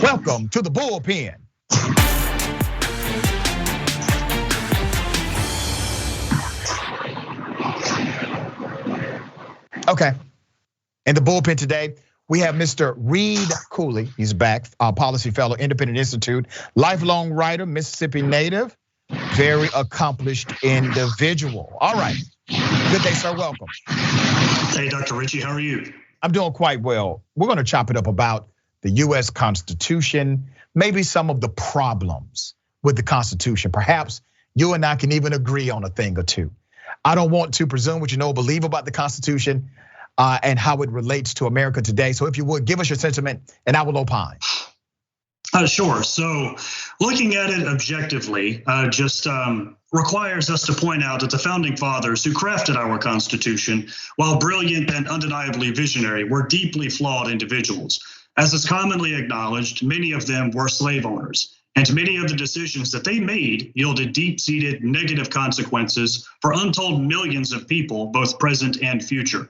Welcome to the Bullpen. Okay, in the Bullpen today, we have Mr. Reed Cooley. He's back, policy fellow, Independent Institute, lifelong writer, Mississippi native, very accomplished individual. All right, good day, sir, welcome. Hey, Dr. Richey, how are you? I'm doing quite well. We're gonna chop it up about the US Constitution, maybe some of the problems with the Constitution. Perhaps you and I can even agree on a thing or two. I don't want to presume what you know or believe about the Constitution and how it relates to America today. So if you would, give us your sentiment and I will opine. Sure, so looking at it objectively just requires us to point out that the founding fathers who crafted our Constitution, while brilliant and undeniably visionary, were deeply flawed individuals. As is commonly acknowledged, many of them were slave owners, and many of the decisions that they made yielded deep-seated negative consequences for untold millions of people, both present and future.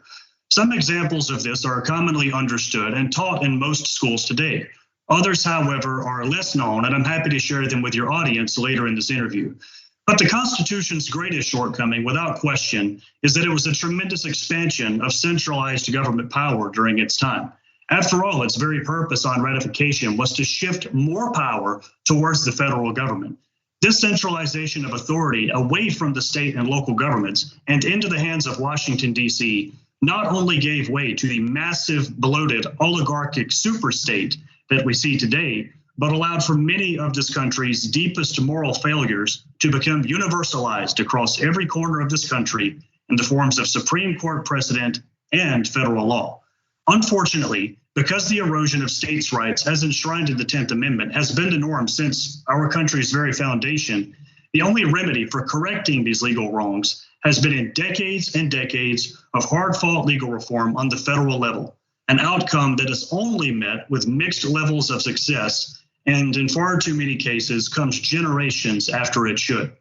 Some examples of this are commonly understood and taught in most schools today. Others, however, are less known, and I'm happy to share them with your audience later in this interview. But the Constitution's greatest shortcoming, without question, is that it was a tremendous expansion of centralized government power during its time. After all, its very purpose on ratification was to shift more power towards the federal government. This centralization of authority away from the state and local governments and into the hands of Washington, D.C., not only gave way to the massive, bloated, oligarchic superstate that we see today, but allowed for many of this country's deepest moral failures to become universalized across every corner of this country in the forms of Supreme Court precedent and federal law. Unfortunately, because the erosion of states' rights as enshrined in the 10th Amendment has been the norm since our country's very foundation, the only remedy for correcting these legal wrongs has been in decades and decades of hard-fought legal reform on the federal level, an outcome that is only met with mixed levels of success and in far too many cases comes generations after it should.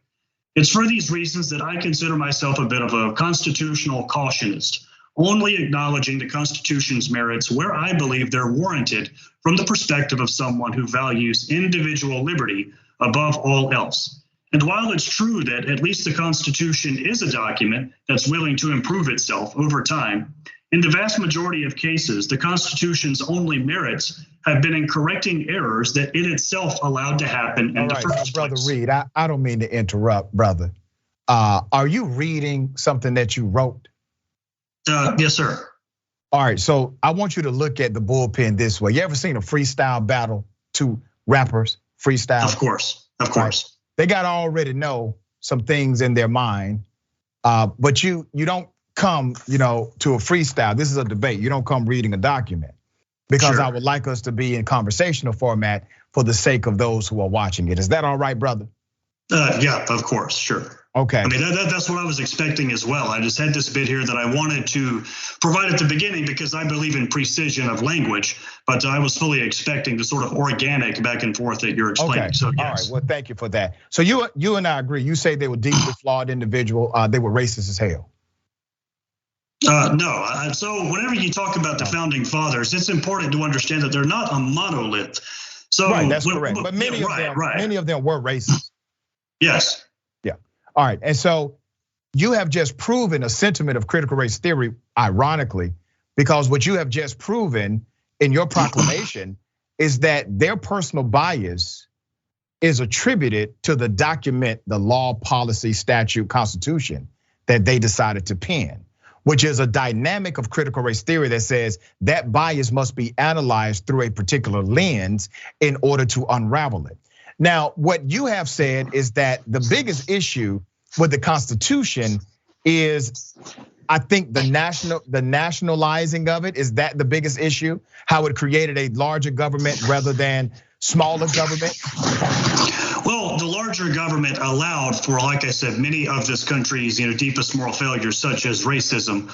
It's for these reasons that I consider myself a bit of a constitutional cautionist, only acknowledging the Constitution's merits where I believe they're warranted from the perspective of someone who values individual liberty above all else. And while it's true that at least the Constitution is a document that's willing to improve itself over time, in the vast majority of cases, the Constitution's only merits have been in correcting errors that it itself allowed to happen in the first place. Brother Reed, I don't mean to interrupt, brother. Are you reading something that you wrote? Yes, sir. All right, so I want you to look at the Bullpen this way. You ever seen a freestyle battle, two rappers freestyle? Of course, of course. Right. They got to already know some things in their mind, but you don't come, to a freestyle. This is a debate. You don't come reading a document because I would like us to be in conversational format for the sake of those who are watching it. Is that all right, brother? Yeah, of course, sure. Okay. I mean, that's what I was expecting as well. I just had this bit here that I wanted to provide at the beginning because I believe in precision of language, but I was fully expecting the sort of organic back and forth that you're explaining. Okay. So yes. All right, well, thank you for that. So you and I agree. You say they were deeply flawed individual. They were racist as hell. No, so whenever you talk about the founding fathers, it's important to understand that they're not a monolith. So right, that's correct. But many of them were racist. Yes. Yeah. All right. And so you have just proven a sentiment of critical race theory, ironically, because what you have just proven in your proclamation is that their personal bias is attributed to the document, the law, policy, statute, constitution that they decided to pen, which is a dynamic of critical race theory that says that bias must be analyzed through a particular lens in order to unravel it. Now, what you have said is that the biggest issue with the Constitution is, I think, the nationalizing of it. Is that the biggest issue? How it created a larger government rather than smaller government? Well, the larger government allowed for, like I said, many of this country's deepest moral failures, such as racism,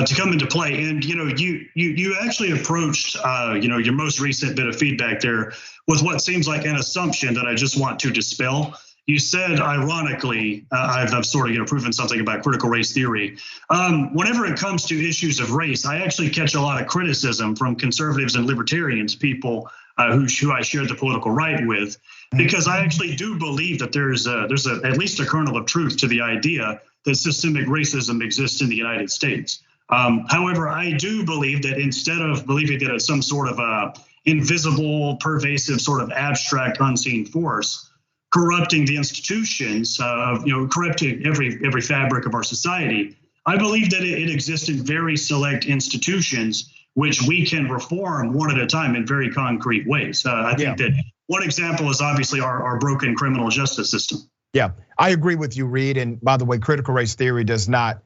to come into play. And you actually approached your most recent bit of feedback there with what seems like an assumption that I just want to dispel. You said, ironically, I've sort of proven something about critical race theory. Whenever it comes to issues of race, I actually catch a lot of criticism from conservatives and libertarians, people who I share the political right with, because I actually do believe that there's at least a kernel of truth to the idea that systemic racism exists in the United States. However, I do believe that instead of believing that it's some sort of a invisible, pervasive, sort of abstract, unseen force corrupting the institutions, corrupting every fabric of our society, I believe that it exists in very select institutions which we can reform one at a time in very concrete ways. I think that one example is obviously our broken criminal justice system. Yeah, I agree with you, Reed. And by the way, critical race theory does not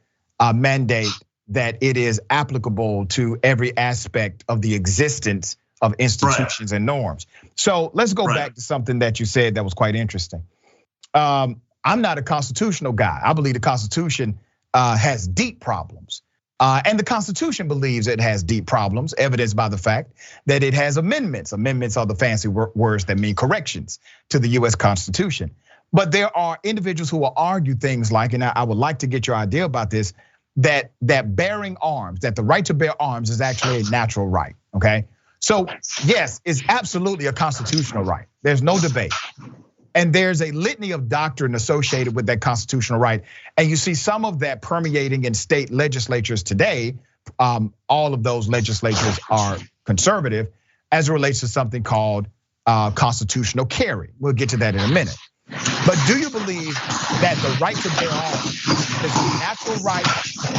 mandate that it is applicable to every aspect of the existence of institutions and norms. So let's go back to something that you said that was quite interesting. I'm not a constitutional guy. I believe the Constitution has deep problems. And the Constitution believes it has deep problems, evidenced by the fact that it has amendments. Amendments are the fancy words that mean corrections to the US Constitution. But there are individuals who will argue things like, and I would like to get your idea about this, that bearing arms, that the right to bear arms is actually a natural right, okay? So yes, it's absolutely a constitutional right. There's no debate. And there's a litany of doctrine associated with that constitutional right. And you see some of that permeating in state legislatures today. All of those legislatures are conservative as it relates to something called constitutional carry. We'll get to that in a minute. But do you believe that the right to bear arms is a natural right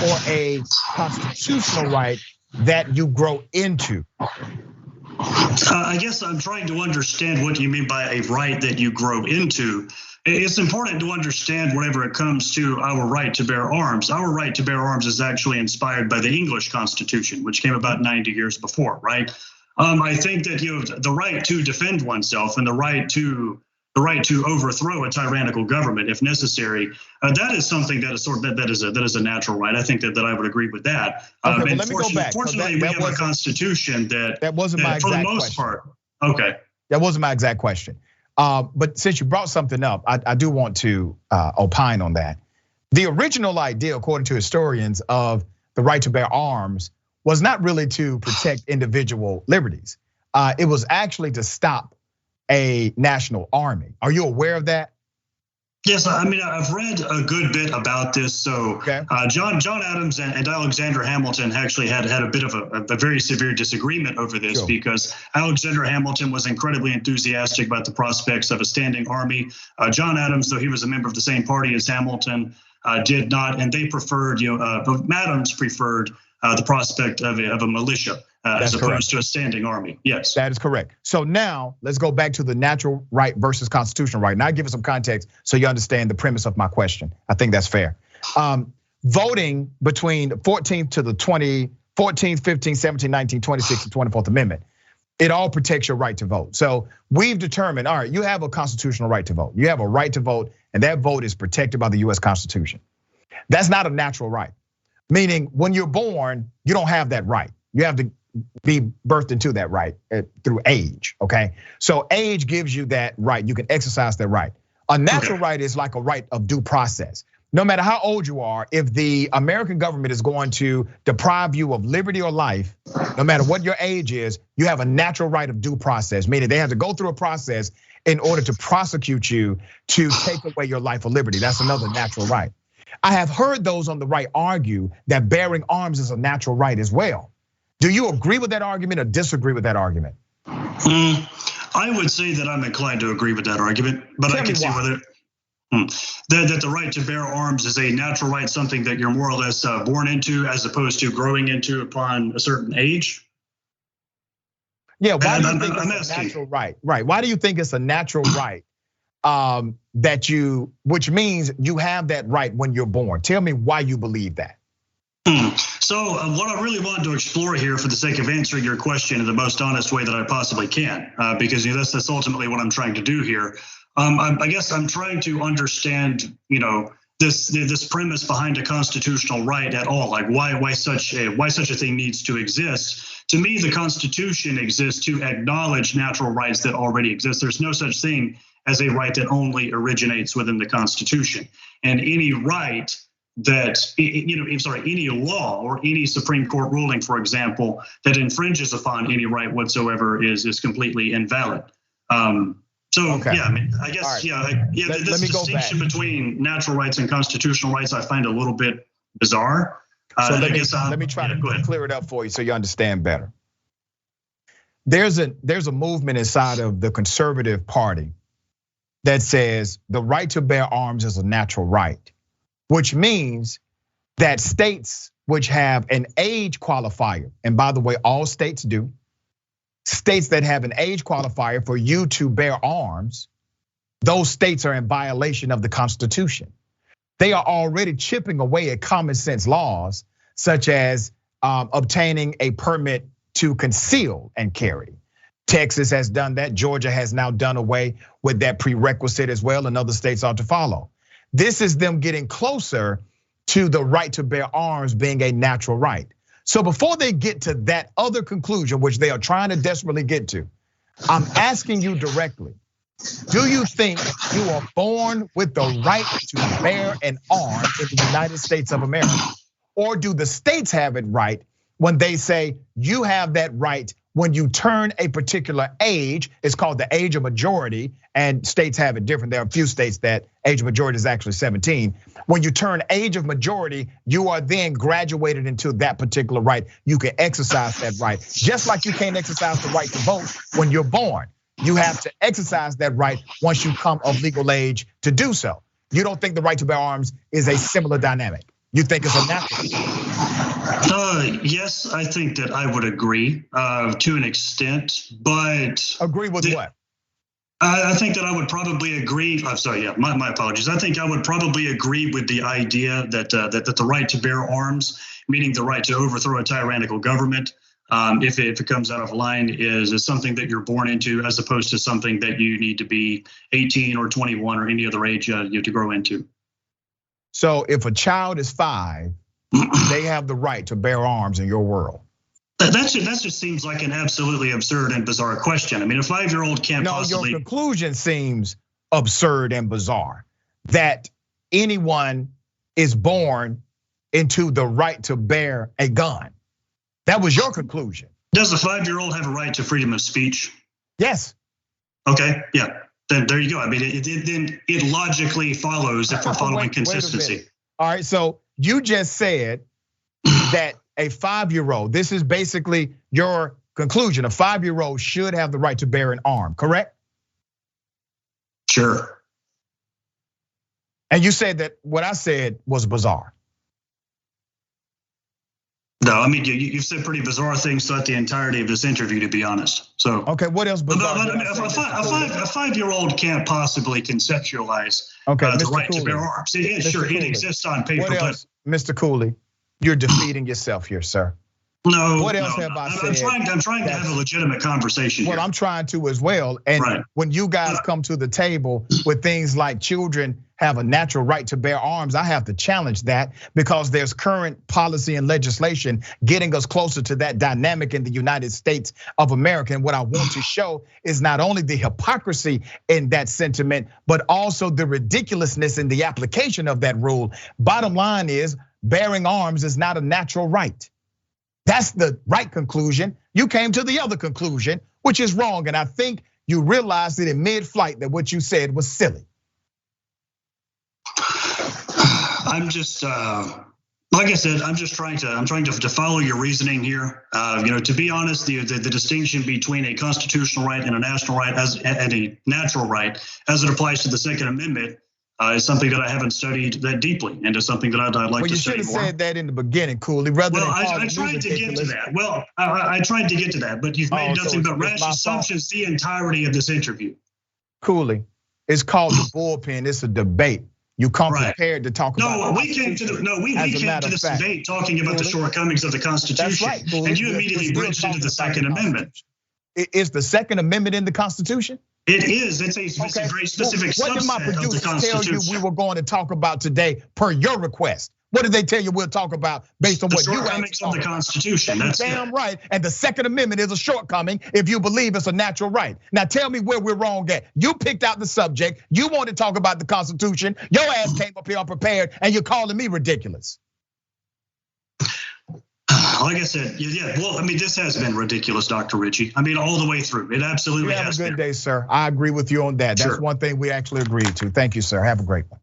or a constitutional right that you grow into? I guess I'm trying to understand what you mean by a right that you grow into. It's important to understand whenever it comes to our right to bear arms. Our right to bear arms is actually inspired by the English Constitution, which came about 90 years before, right? I think that the right to defend oneself and the right to overthrow a tyrannical government if necessary. That is something that is a natural right. I think that I would agree with that. Okay, well, let me go back. Fortunately, we have a constitution that wasn't my exact question. For the most part. Okay. That wasn't my exact question. But since you brought something up, I do want to opine on that. The original idea, according to historians, of the right to bear arms was not really to protect individual liberties. It was actually to stop a national army. Are you aware of that? Yes, I mean, I've read a good bit about this. So John Adams and Alexander Hamilton actually had a bit of a very severe disagreement over this because Alexander Hamilton was incredibly enthusiastic about the prospects of a standing army. John Adams, though he was a member of the same party as Hamilton, did not, and they preferred, Adams preferred the prospect of a militia. As opposed to a standing army, yes. That is correct. So now let's go back to the natural right versus constitutional right. Now I'll give it some context so you understand the premise of my question. I think that's fair. Voting between 14th to the 14th, 15th, 17th, 19th, 26th, and 24th Amendment, it all protects your right to vote. So we've determined, all right, you have a constitutional right to vote. You have a right to vote, and that vote is protected by the US Constitution. That's not a natural right. Meaning when you're born, you don't have that right. You have to be birthed into that right through age, okay? So age gives you that right, you can exercise that right. A natural right is like a right of due process. No matter how old you are, if the American government is going to deprive you of liberty or life, no matter what your age is, you have a natural right of due process, meaning they have to go through a process in order to prosecute you to take away your life or liberty. That's another natural right. I have heard those on the right argue that bearing arms is a natural right as well. Do you agree with that argument or disagree with that argument? I would say that I'm inclined to agree with that argument, but I can see whether that the right to bear arms is a natural right, something that you're more or less born into, as opposed to growing into upon a certain age. Yeah, why do you think it's a natural right? Right. Why do you think it's a natural right? Which means you have that right when you're born. Tell me why you believe that. So what I really want to explore here, for the sake of answering your question in the most honest way that I possibly can, because that's ultimately what I'm trying to do here. I guess I'm trying to understand, this premise behind a constitutional right at all. Like why such a thing needs to exist. To me, the Constitution exists to acknowledge natural rights that already exist. There's no such thing as a right that only originates within the Constitution, and any right that, any law or any Supreme Court ruling, for example, that infringes upon any right whatsoever is completely invalid. Okay. Yeah, I mean, I guess, right. This distinction between natural rights and constitutional rights, I find a little bit bizarre. So let me try to clear it up for you so you understand better. There's a movement inside of the conservative party that says the right to bear arms is a natural right, which means that states which have an age qualifier, and by the way, all states do, states that have an age qualifier for you to bear arms, those states are in violation of the Constitution. They are already chipping away at common sense laws, such as obtaining a permit to conceal and carry. Texas has done that. Georgia has now done away with that prerequisite as well, and other states ought to follow. This is them getting closer to the right to bear arms being a natural right. So before they get to that other conclusion, which they are trying to desperately get to, I'm asking you directly, do you think you are born with the right to bear an arm in the United States of America? Or do the states have it right when they say you have that right when you turn a particular age? It's called the age of majority, and states have it different. There are a few states that age of majority is actually 17. When you turn age of majority, you are then graduated into that particular right. You can exercise that right. Just like you can't exercise the right to vote when you're born. You have to exercise that right once you come of legal age to do so. You don't think the right to bear arms is a similar dynamic? You think it's a natural? Yes, I think that I would agree to an extent, but agree with what? I think that I would probably agree. I'm sorry, yeah, my apologies. I think I would probably agree with the idea that the right to bear arms, meaning the right to overthrow a tyrannical government, if it comes out of line, is something that you're born into, as opposed to something that you need to be 18 or 21 or any other age you have to grow into. So if a child is 5, they have the right to bear arms in your world. That just seems like an absolutely absurd and bizarre question. I mean, a 5-year-old can't possibly. Your conclusion seems absurd and bizarre. That anyone is born into the right to bear a gun. That was your conclusion. Does a 5-year-old have a right to freedom of speech? Yes. Okay, yeah. Then there you go. I mean, it logically follows if we're following consistency. All right, so you just said that a 5-year-old, this is basically your conclusion, a 5-year-old should have the right to bear an arm, correct? Sure. And you said that what I said was bizarre. No, I mean, you've said pretty bizarre things throughout the entirety of this interview, to be honest. So okay, what else bizarre? But I mean, a 5-year-old can't possibly conceptualize the right to bear arms. It exists on paper. What else, Mr. Cooley? You're defeating yourself here, sir. No. What else have I said? I'm trying to have a legitimate conversation here. Well, I'm trying to as well. And when you guys come to the table with things like children have a natural right to bear arms, I have to challenge that because there's current policy and legislation getting us closer to that dynamic in the United States of America. And what I want to show is not only the hypocrisy in that sentiment, but also the ridiculousness in the application of that rule. Bottom line is, bearing arms is not a natural right. That's the right conclusion. You came to the other conclusion, which is wrong. And I think you realized it in mid-flight that what you said was silly. I'm just, like I said, I'm trying to follow your reasoning here. To be honest, the distinction between a constitutional right and a national right and a natural right, as it applies to the Second Amendment, is something that I haven't studied that deeply, and is something that I'd like to study more. You should have said that in the beginning, Cooley. I tried to get to that. Well, I tried to get to that, but you've made nothing but rash assumptions the entirety of this interview. Cooley, it's called the bullpen. It's a debate. You come prepared to talk about. We came to this debate talking about the shortcomings of the Constitution, right, and you immediately bridged into the Second Amendment. Is the Second Amendment in the Constitution? It is. It's a very specific subset of the Constitution. What did my producers tell you we were going to talk about today per your request? What did they tell you we'll talk about based on what you shortcomings of the Constitution? That's damn right. And the Second Amendment is a shortcoming if you believe it's a natural right. Now tell me where we're wrong at. You picked out the subject. You want to talk about the Constitution. Your ass came up here unprepared, and you're calling me ridiculous. Like I said, yeah. Well, I mean, this has been ridiculous, Dr. Richey. I mean, all the way through. It absolutely has been. Have a good day, sir. I agree with you on that. That's one thing we actually agreed to. Thank you, sir. Have a great one.